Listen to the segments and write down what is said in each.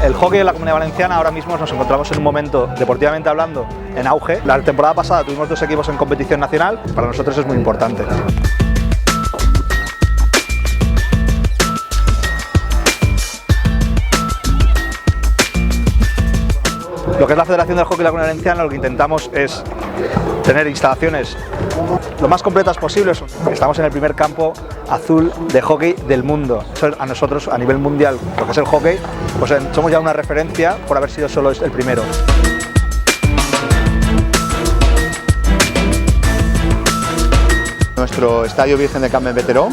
El hockey en la Comunidad Valenciana ahora mismo nos encontramos en un momento, deportivamente hablando, en auge. La temporada pasada tuvimos 2 equipos en competición nacional, para nosotros es muy importante. Lo que es la Federación del Hockey de la Comunidad Valenciana, lo que intentamos es tener instalaciones lo más completas posibles. Estamos en el primer campo azul de hockey del mundo. Eso a nosotros, a nivel mundial, lo que es el hockey, pues somos ya una referencia por haber sido solo el primero. Nuestro Estadio Virgen de Can Ben Veteró,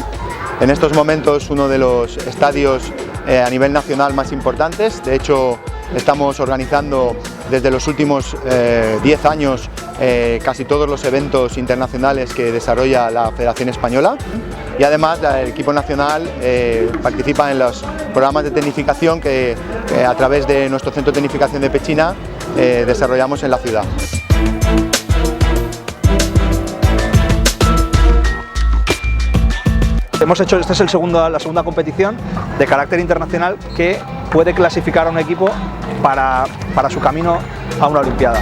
en estos momentos uno de los estadios a nivel nacional más importantes. De hecho, estamos organizando desde los últimos 10 años casi todos los eventos internacionales que desarrolla la Federación Española, y además el equipo nacional participa en los programas de tecnificación que a través de nuestro centro de tecnificación de Pechina desarrollamos en la ciudad. Esta es la segunda competición de carácter internacional que puede clasificar a un equipo para su camino a una Olimpiada.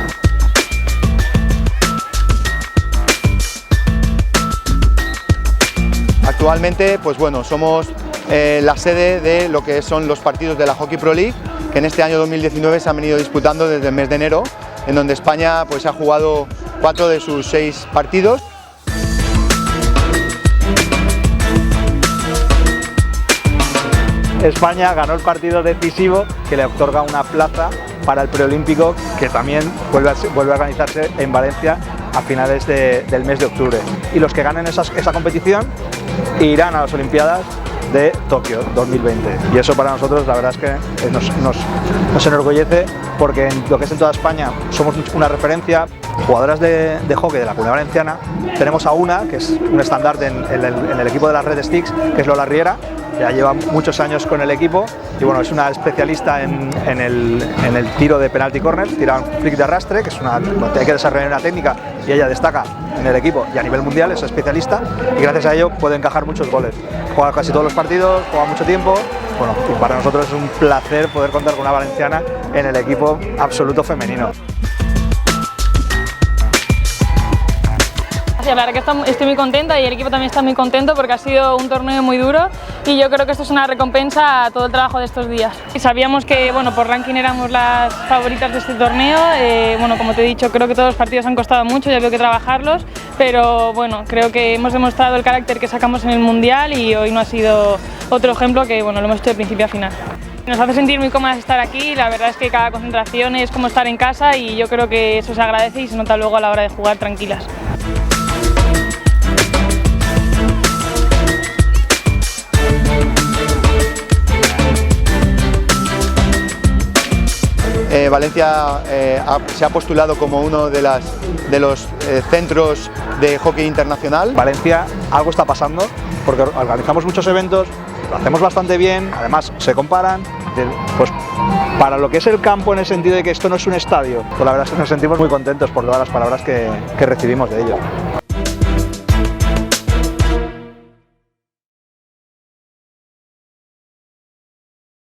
Actualmente, pues bueno, somos la sede de lo que son los partidos de la Hockey Pro League, que en este año 2019 se han venido disputando desde el mes de enero, en donde España pues ha jugado 4 de sus 6 partidos. España ganó el partido decisivo que le otorga una plaza para el preolímpico, que también vuelve a organizarse en Valencia a finales del mes de octubre. Y los que ganen esa competición irán a las Olimpiadas de Tokio 2020. Y eso para nosotros la verdad es que nos enorgullece, porque en lo que es en toda España somos una referencia. Jugadoras de hockey de la Comunidad Valenciana, tenemos a una que es un estandarte en el equipo de las Red Sticks, que es Lola Riera. Ya lleva muchos años con el equipo y bueno, es una especialista en el tiro de penalty corner, tira un flick de arrastre, que es donde hay que desarrollar una técnica, y ella destaca en el equipo y a nivel mundial es especialista, y gracias a ello puede encajar muchos goles. Juega casi todos los partidos, juega mucho tiempo. Bueno, y para nosotros es un placer poder contar con una valenciana en el equipo absoluto femenino. La verdad que estoy muy contenta y el equipo también está muy contento, porque ha sido un torneo muy duro y yo creo que esto es una recompensa a todo el trabajo de estos días. Y sabíamos que bueno, por ranking éramos las favoritas de este torneo. Bueno, como te he dicho, creo que todos los partidos han costado mucho y había que trabajarlos, pero bueno, creo que hemos demostrado el carácter que sacamos en el Mundial y hoy no ha sido otro ejemplo, que bueno, lo hemos hecho de principio a final. Nos hace sentir muy cómodas estar aquí, la verdad es que cada concentración es como estar en casa y yo creo que eso se agradece y se nota luego a la hora de jugar tranquilas. Valencia se ha postulado como uno de los centros de hockey internacional. Valencia, algo está pasando, porque organizamos muchos eventos, lo hacemos bastante bien, además se comparan. Pues para lo que es el campo, en el sentido de que esto no es un estadio, pues la verdad es que nos sentimos muy contentos por todas las palabras que recibimos de ellos.